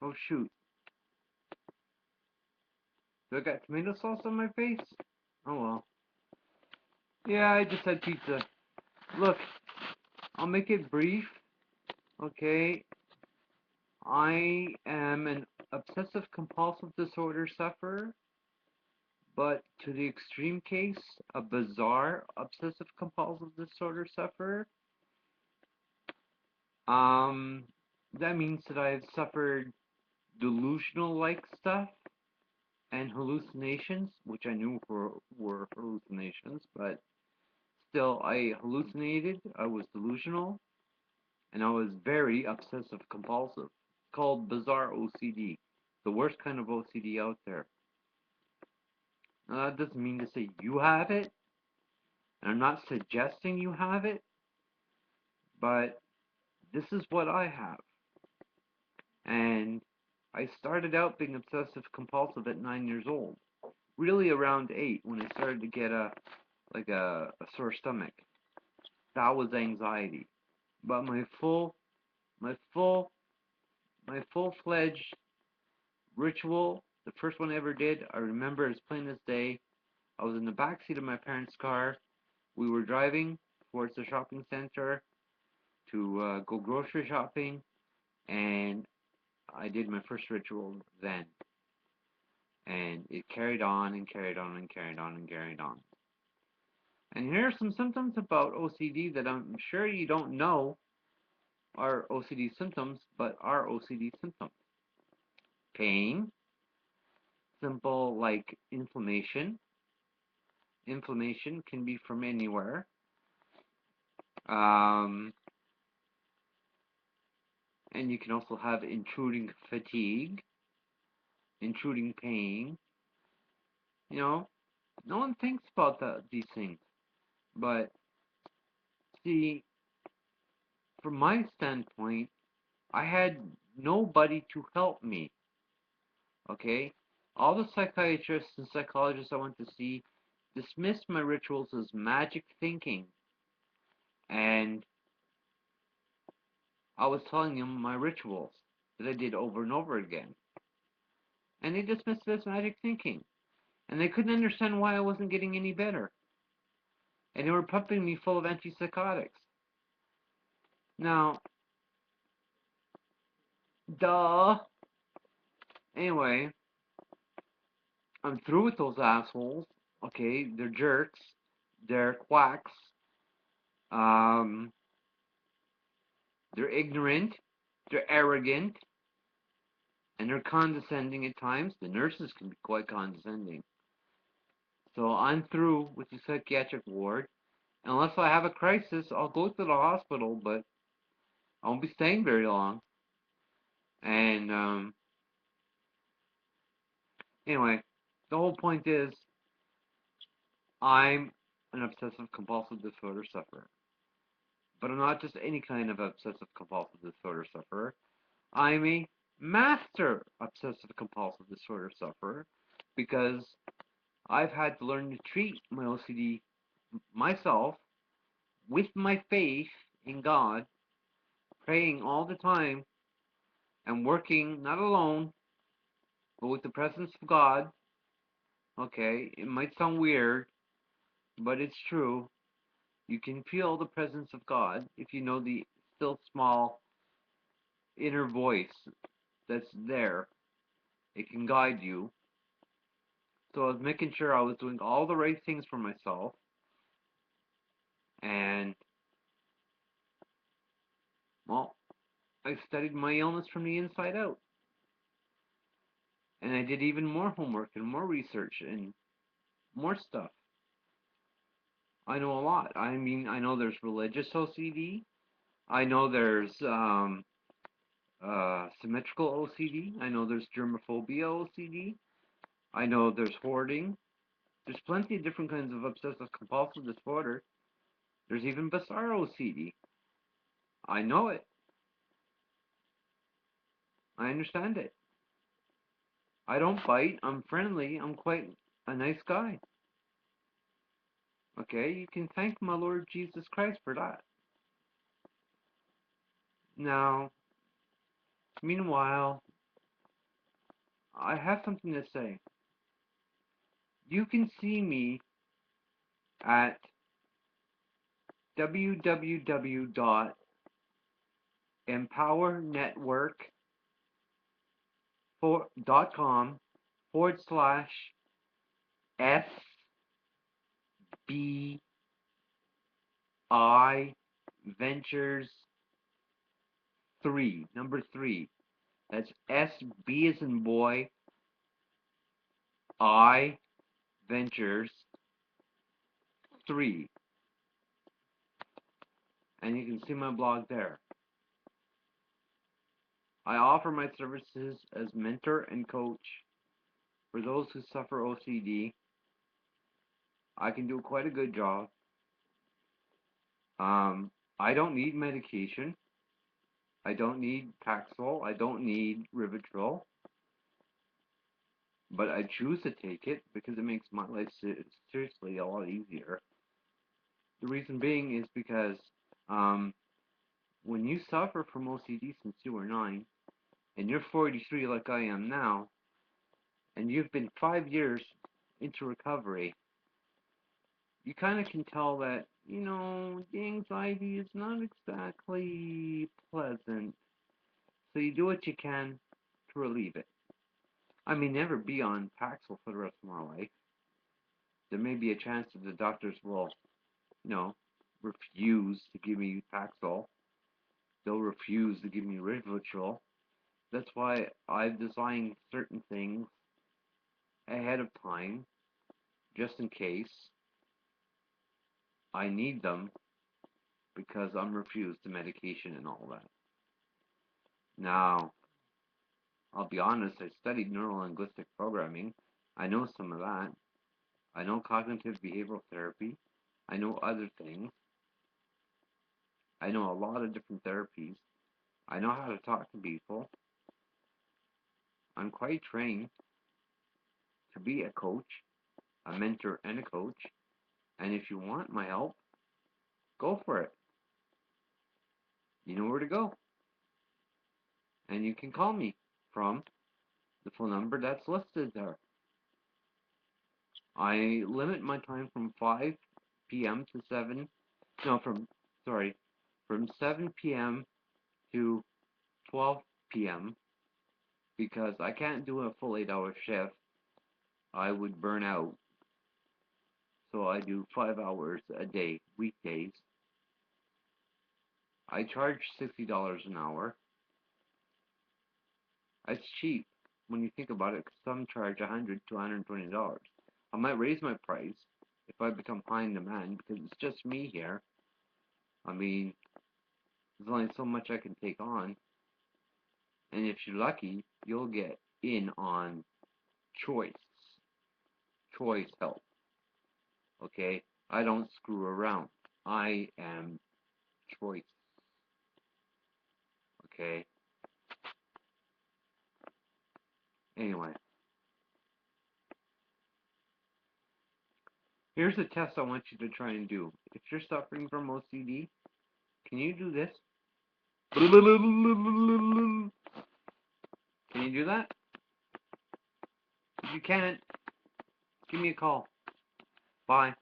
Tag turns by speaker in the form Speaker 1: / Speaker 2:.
Speaker 1: Oh shoot. Do I got tomato sauce on my face? Oh well. Yeah, I just had pizza. Look, I'll make it brief. Okay. I am an obsessive compulsive disorder sufferer, but to the extreme case, a bizarre obsessive compulsive disorder sufferer. Um, that means that I've suffered delusional like stuff and hallucinations, which I knew were hallucinations, but still, I hallucinated, I was delusional, and I was very obsessive compulsive. It's called bizarre OCD, the worst kind of OCD out there. Now, that doesn't mean to say you have it, and I'm not suggesting you have it, but this is what I have. And I started out being obsessive compulsive at 9 years old. Really around 8 when I started to get a sore stomach. That was anxiety. But my full my full-fledged ritual, the first one I ever did, I remember as plain as day. I was in the back seat of my parents' car. We were driving towards the shopping center to go grocery shopping, and I did my first ritual then. And it carried on and carried on and carried on and carried on. And here are some symptoms about OCD that I'm sure you don't know are OCD symptoms, but are OCD symptoms. Pain, simple like inflammation. Inflammation can be from anywhere. Um, and you can also have intruding fatigue, intruding pain. You know, no one thinks about these things. But see, from my standpoint, I had nobody to help me. Okay? All the psychiatrists and psychologists I went to see dismissed my rituals as magic thinking. And I was telling them my rituals that I did over and over again. And they dismissed it as magic thinking. And they couldn't understand why I wasn't getting any better. And they were pumping me full of antipsychotics. Now, duh. Anyway, I'm through with those assholes. Okay, they're jerks. They're quacks. Um, they're ignorant. They're arrogant. And they're condescending at times. The nurses can be quite condescending. So I'm through with the psychiatric ward. Unless I have a crisis, I'll go to the hospital, but I won't be staying very long. And anyway, the whole point is I'm an obsessive compulsive disorder sufferer. But I'm not just any kind of obsessive compulsive disorder sufferer. I'm a master obsessive compulsive disorder sufferer because I've had to learn to treat my OCD myself with my faith in God, praying all the time and working not alone, but with the presence of God. Okay, it might sound weird, but it's true. You can feel the presence of God if you know the still small inner voice that's there. It can guide you. So I was making sure I was doing all the right things for myself. And, well, I studied my illness from the inside out. And I did even more homework and more research and more stuff. I know a lot. I mean, I know there's religious OCD. I know there's symmetrical OCD. I know there's germophobia OCD. I know there's hoarding. There's plenty of different kinds of obsessive compulsive disorder. There's even bizarre OCD. I know it. I understand it. I don't bite. I'm friendly. I'm quite a nice guy. Okay, you can thank my Lord Jesus Christ for that. Now, meanwhile, I have something to say. You can see me at www.empowernetwork.com/SBI Ventures 3, number 3. That's SB as in boy, I Ventures 3. And you can see my blog there. I offer my services as mentor and coach for those who suffer OCD. I can do quite a good job. I don't need medication. I don't need Paxil. I don't need Rivotril. But I choose to take it because it makes my life seriously a lot easier. The reason being is because when you suffer from OCD since you were 9, and you're 43 like I am now, and you've been 5 years into recovery, you kind of can tell that, the anxiety is not exactly pleasant. So you do what you can to relieve it. I may never be on Paxil for the rest of my life. There may be a chance that the doctors will, refuse to give me Paxil. They'll refuse to give me Rivotril. That's why I've designed certain things ahead of time, just in case I need them, because I'm refused the medication and all that. Now, I'll be honest, I studied neuro-linguistic programming. I know some of that. I know cognitive behavioral therapy. I know other things. I know a lot of different therapies. I know how to talk to people. I'm quite trained to be a coach, a mentor, and a coach. And if you want my help, go for it. You know where to go. And you can call me from the phone number that's listed there. I limit my time from 5 p.m. to 7, no, from 7 p.m. to 12 p.m. because I can't do a full 8-hour shift. I would burn out. So I do 5 hours a day, weekdays. I charge $60 an hour. That's cheap when you think about it, because some charge $100 to $120. I might raise my price if I become high in demand because it's just me here. I mean, there's only so much I can take on. And if you're lucky, you'll get in on choice. Choice help. Okay? I don't screw around. I am choice. Okay? Anyway. Here's a test I want you to try and do. If you're suffering from OCD, can you do this? Can you do that? If you can't, give me a call. Bye.